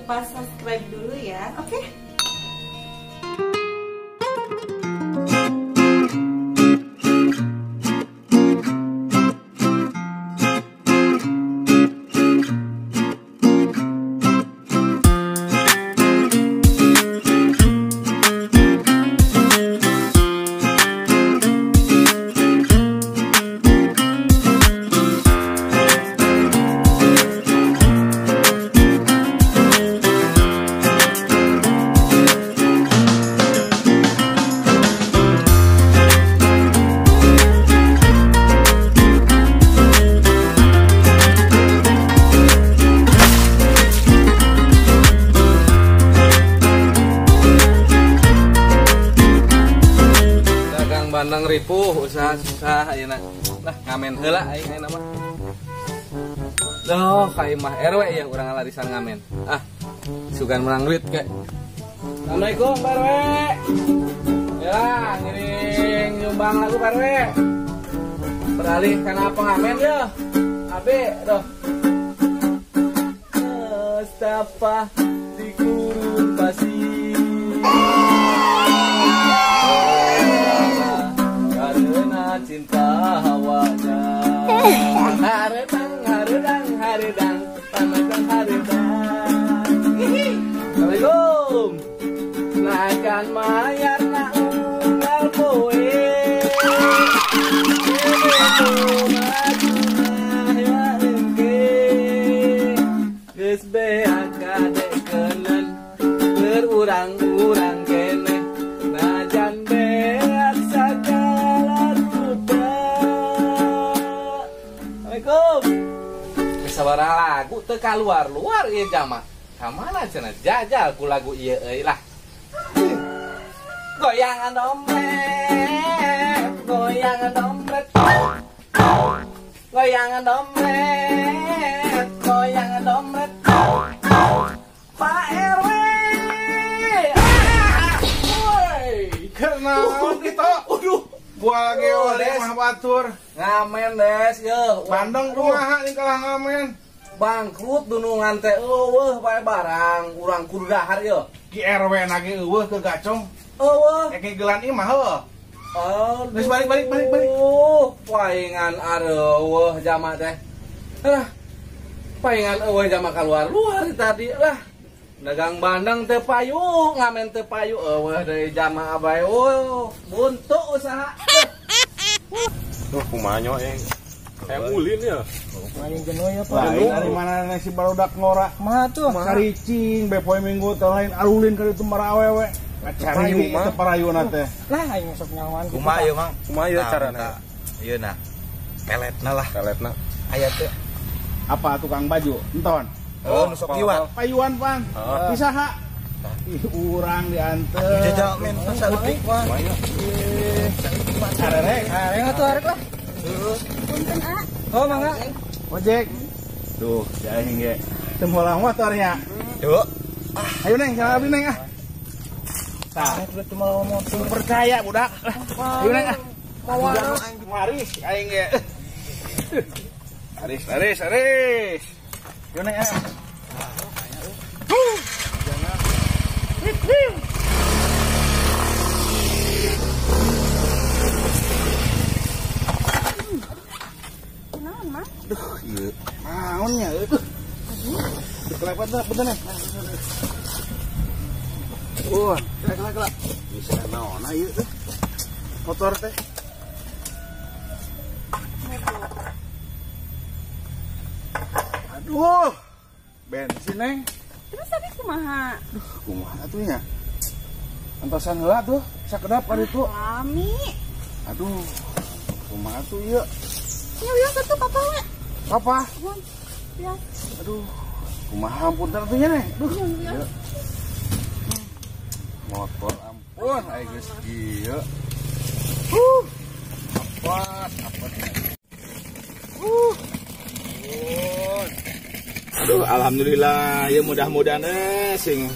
lupa subscribe dulu ya, oke? Bandang ripuh usaha-usaha ayeuna. Nah, ngamen heula aing nama. Duh, ka imah RW ya urang larisan ngamen. Ah, sugan menang duit ke. Assalamualaikum Pak RW. Ya, ngiring nyumbang lagu Pak RW. Beralih kana apa ngamen ya? Abe, doh. Mustafa di gurun pasir. Cinta hawanya haredang haredang haredang pamatang haredang. Assalamualaikum. Nakan mayar na unggal poe geus beak kadekeuneun berurang-urang kene najan beak sagala. Sabaraha lagu teu kaluar-luar ieu jama. Kamana cenah jajal ku lagu ieu euy lah. Goyangan dompet, goyangan dompet. Goyangan dompet, goyangan dompet. Pak RW. Woi, kenaon kitu? Aduh. Buah geo deh mah batur. Ngamen des yeuh. Bandeng kumaha nih kalah ngamen. Bangkrut dunungan teh eueuh bae barang urang kudu dahar yeuh. Ki RW na ge eueuh ke gacong. Eueuh. Eke gelan ieu mah heuh. Geus balik. Paingan areueuh jama teh. Paingan eueuh jama kaluar-luar tadi lah. Dagang bandeng teu payu, ngamen teu payu eueuh deui jamaah bae. Buntu usaha. Duh, kumaha nyo kayak ulin ya. Main genoy ya Pak. Dari mana si barudak ngora? Mah tuh saricing be poe Minggu teh lain alulin ka ditu mara awewe. Cari teu parayuna teh. Lah aing sok nyawan. Kumaha ieu Mang? Kumaha ieu carana? Ieu na. Peletna lah. Peletna. Aya teh. Apa tukang baju? Enton. Oh, nusok iwan. Payuan, Pan. Bisa ha? Urang dianter. Jajal men saeutik mah. Arek atuh arek lah. Punten A. Oh, mangga. Ojek. Tuh, jaing ge. Teu molang motornya. Duh. Ayo Neng, jangan abdi Neng ah. Tah, cuma ngomong percaya budak. Ayo Neng ah. Maris aing ge. Aris. Yo Neng ah. Kunaon, Mang? Duh, ieu. Naonnya euy. Kelepet dah, bener nih. Kelak. Bisa naon ieu teh. Motor teh. Aduh. Bensin Neng. Terus tadi kumaha? Duh, kumaha atuh nya? Antosan heula tuh, sakedap ari itu. Lami. Aduh. Kumaha tuh ieu? Ya satu papa we. Papa. Ya. Aduh. Kumaha ampun atuh nya Neng. Duh. Ya. Motor ampun, aya geus ieu. Apa nih? Aduh, alhamdulillah ya mudah-mudahan sing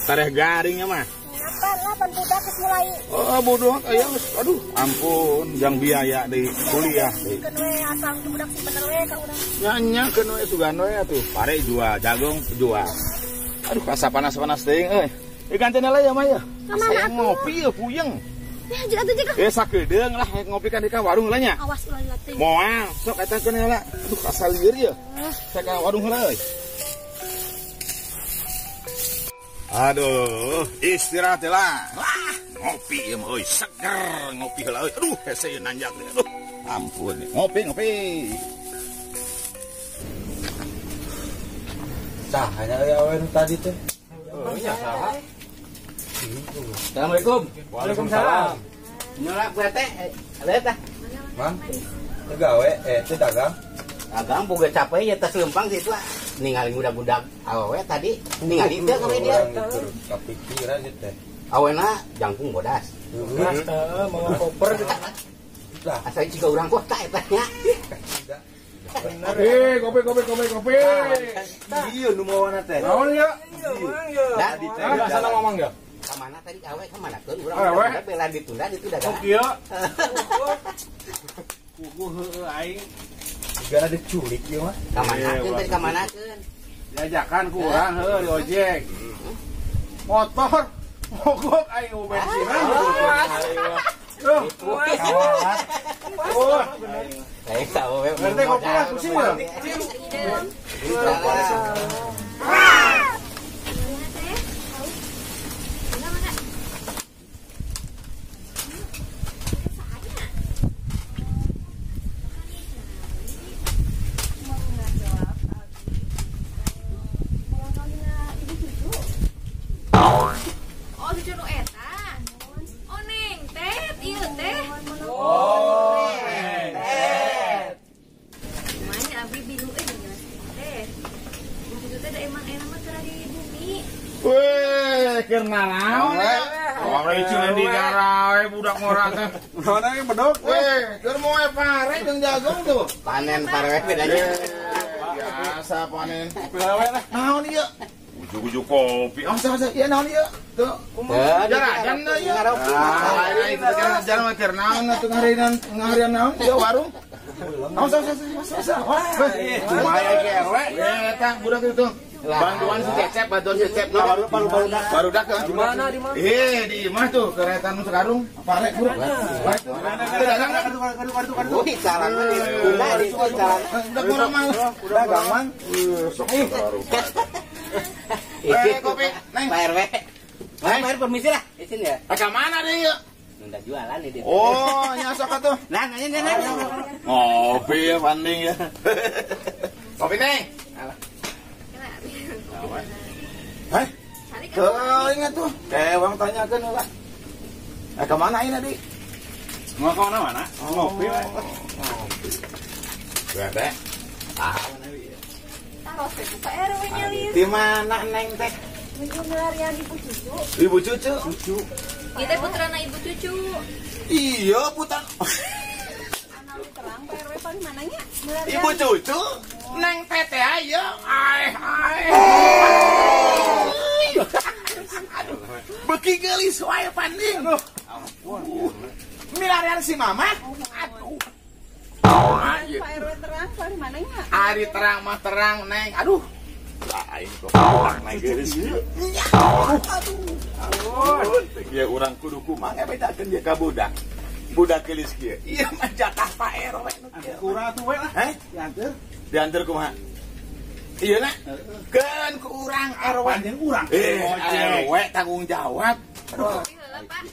tareh garingnya mah. Pan budak geus mulai. Oh, budak aya aduh, ampun, jang biaya di kuliah deui. Keun we asal budak si bener we ka urang. Nyanyakeun we sugan we atuh. Pare jual, jagung jual. Aduh, rasa panas-panas teuing euy. Gantian lah ya mah ya. Saya ngopi ya puyeng. Ya, jika. Sakedeung lah ngopi kan di ka warung lah nya. Awas ulah latih. Moal, sok eta keun heula. Aduh, asa lieur ya. Saya ka warung heula euy. Aduh, istirahat lah. Wah, ngopi ya mah euy, seger ngopi heula euy. Aduh, hese nanjak deh. Aduh, ampun. Ngopi. Cahanya awewe tadi teh. Iya, salah. Assalamualaikum. Waalaikumsalam. Nyolak gue teh, lihat tah. Mang, tegawe, itu dagang. Dagang boga capek ya tas lempang situ lah. Ningali budak-budak awewe tadi, ningali teh kami dia. Kepikiran gitu. Awena jangkung bodas. Mau koper Lah, asal jika urang kota eta nya. Kopi. Iya nu mawana teh. Naon ya? Dah, Sana ngomong ya. Kamana tadi awe kamana keun urang Awe? bela ditunda itu dagang. Kieu. Kuku heueuh aing. Gara diculik ieu mah. Kamana keun tadi kamana keun. Diajakan ku urang heueuh di ojek. Motor mogok aing bensinan. Kawalat. Kayak awe. Ngerti kopi lah pusing ya. Oh, cucu nu eta. Oh, Neng, Tet, ieu teh. Mana abdi bingung jelas teh. Cucu teh da emang enak mah teu di bumi. Weh, keur naon ya? Ora cileun di garawe budak ngora teh. Naon ge bedog? Weh, keur moe pare jeung jagung tuh. Panen parwe bedanya. Biasa panen. Pelawe lah. Naon ieu? Ujuk-ujuk kopi. Asa ieu naon ieu? Tuh. Jarajan da ieu. Itu kan jalan mah keur naon atuh ngaharian naon? Ieu warung. Asa. Wah, lumayan ge RW. Eta budak itu. Bantuan si Cecep, barudak kan? Di mana? Di imah tuh, keretan nu sekarung, pare buruk. Wih, salah ditunda itu salah. Udah kurang mang. Udah gampang. Kopi, Neng. Pak RW. Pak permisi lah, izin ya. Ke mana deh yuk? Nunda jualan nih dia. Oh, nyasok atuh. Nah, nanya. Ngopi ya, panding ya. Kopi, Neng. Hah? Ingat tuh. Kewang tanyakan lah. Kemana ini, Dik? Mau ke mana? Ngopi. Gede. Taros teh ku RW nya lieu. Di mana, Neng teh? Ngularian ibu cucu. Ibu cucu. Ieu teh putrana ibu cucu. Iya, putan. Anu terang Pak RW paling mananya? Ibu cucu. Neng tete ayo. Ai. Beki gelis wae panding. Milarian si mama. Aduh. Pak RW terang paling mananya? Hari terang mah terang, Neng. Aduh. Lain kok naik gelis. Aduh. Ya urang kudu kumaha bedakeun dia ka budak. Budak gelis kieu. Ieu mah jatah Pak RW. Kurang atuh we lah. Heh? Diantar kumaha? Iya nak, kan ke urang RW. Panjang urang. RW tanggung jawab. Kopi heula, Pak.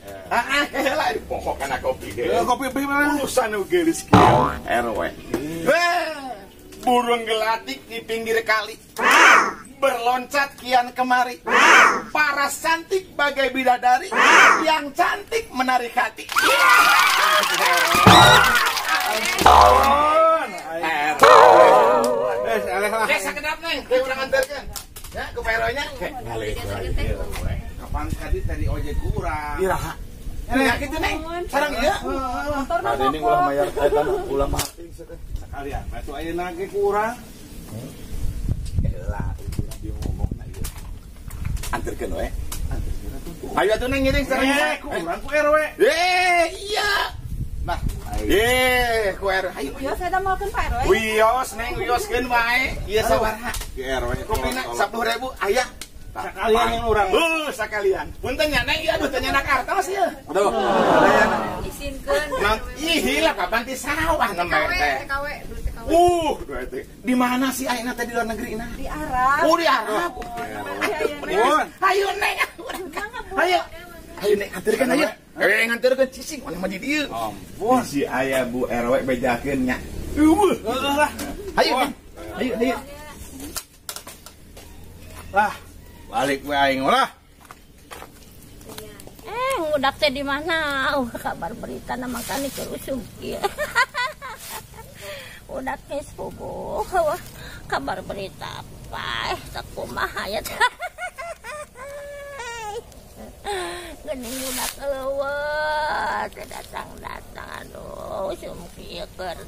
Heula di pokok kana kopi. Kopi urusan nu geulis kieu RW. Burung gelatik di pinggir kali. Berloncat kian kemari. Paras cantik bagai bidadari. Yang cantik menarik hati. Sakedap Neng, kayak urang anterkeun. Ya, ke PRW-nya. Kapan tadi ojek kurang. Iraha. Ya kitu Neng. Sareng ieu. Motor ini ulah mayar eta ulah mating sekalian. Matu ayeuna ge kurang. Heula, urang dia ngomongna ieu. Anterkeun we. Ayo atuh Neng ngiring sareng kurang ku RW. Iya. Nah, ku RW. Ayo. Yo saya damelkeun Pak RW. Wios Neng, wioskeun wae. Ieu sabaraha? Ki RW. Kopina 10.000 aya. Sekalian yang orang. Sekalian. Punten nya neng ieu tanya nak artos ieu. Aduh. Isinkeun. Ih lah kapan ti sawah nembe teh. TKW, dulu TKW. Dua teh. Di mana sih ayeuna teh di luar negeri nah? Di Arab. Di Arab. Ayo neng. Ayo. Ayo neng anterkeun ayo. Nganterkeun cicing mana mah di dieu. Ampun. Si aya Bu RW bejakeun nya. Ayo. Ayo. Lah, balik we aing lah. Ngudak teh di mana? Kabar berita na makani kerusuk ieu. Udak geus boboh. Kabar berita apa? Tak kumaha ya. Geuning udak eueuh, teh datang-datang aduh sumkieukeur.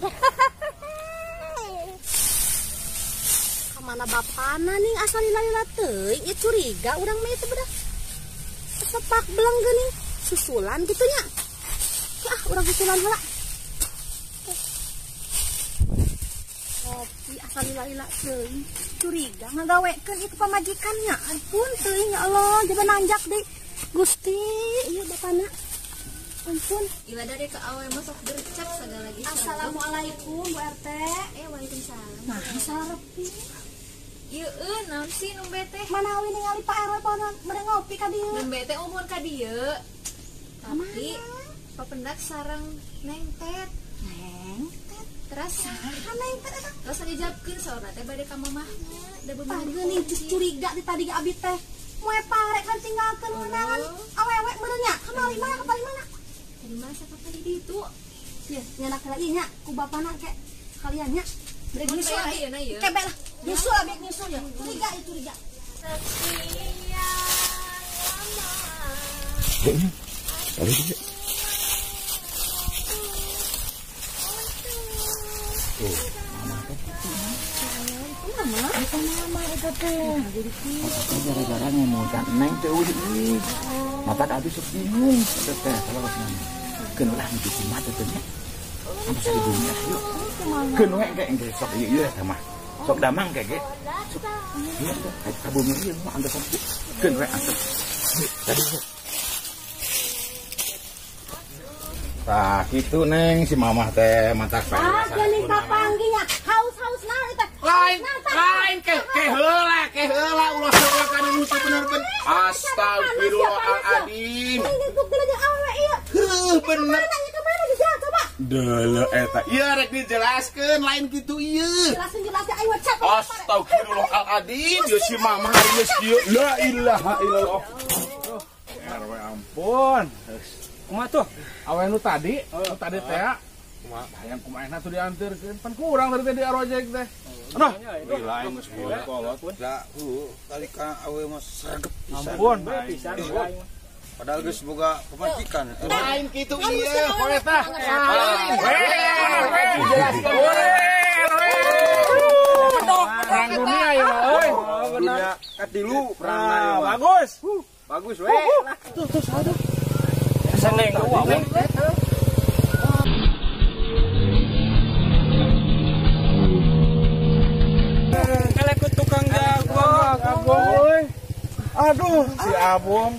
Kamana bapana nih asal lila-lila teuing ieu curiga urang mah teh bedah. Sepak belang geuning susulan gitu nya. Ya, urang susulan heula. Kopi asal lila-lila teuing curiga ngagawekeun itu pamajikannya. Ampun teuing ya Allah, jadi nanjak deui. Gusti, ieu bapana. Ampun. Iwa dari ke awe mah sok gercep segala lagi. Assalamualaikum Bu RT. Waalaikumsalam. Nah, sarepi. Ieu naon sih nu bete? Manawi ningali Pak RW panon mere ngopi ka dieu. Nu bete umur ka dieu. Tapi papendak sareng Neng Tet. Neng, Terus Neng teh eta. terus dijawabkeun saurna teh bade ka mamahna. Da beunang Geuning curiga di tadi ge abi teh. Moe parek kan tinggalkeun undangan awewe meureun nya. Kamali mana ka paling mana? Di mana sakapa di ditu? Ieu nyanak lagi nya ku bapana ke kalian nya. Brek Mun nyusul teh aya. ayeuna ieu. Kebe lah. Nyusul abek nyusul ya. Curiga ieu curiga. Gara-gara ngomongkan neng teh eueuh. Mata abis sok bingung. Teh kalau sana. Keun ulah ngisi mata teh nya. Ampe sari dunia yuk. Keun we engke sok ieu teh mah. Sok damang ge. Sok. Ieu teh kabumi ieu mah angge sok. Keun we antep. Tadi. Tah kitu neng si mamah teh matak bae. Geuning papangginya. Haus-haus naon eta? Lain ke heula ulah sok kana nu bener-bener. Astagfirullahaladzim. Bener. Dele eta. Ieu rek dijelaskeun lain kitu ieu. Jelasin aing wacap. Astagfirullahaladzim. Yo si mamah geus kieu. La ilaha illallah. RW ampun. Kumaha tuh? Awe nu tadi teh. Hayang kumaha tuh dianterkeun. Pan kurang tadi teh di arojek teh. Aduh, lain geus kolot. Da, kali ka awe mah sregep pisan. Ampun. Padahal geus boga pemajikan. Lain kitu ieu. Poe tah. Perang dunia ya, euy. Dunia katilu perang. Bagus. Bagus we. Tuh satu. Seneng gua we. Kelekut tukang jago. Aduh, si Abong.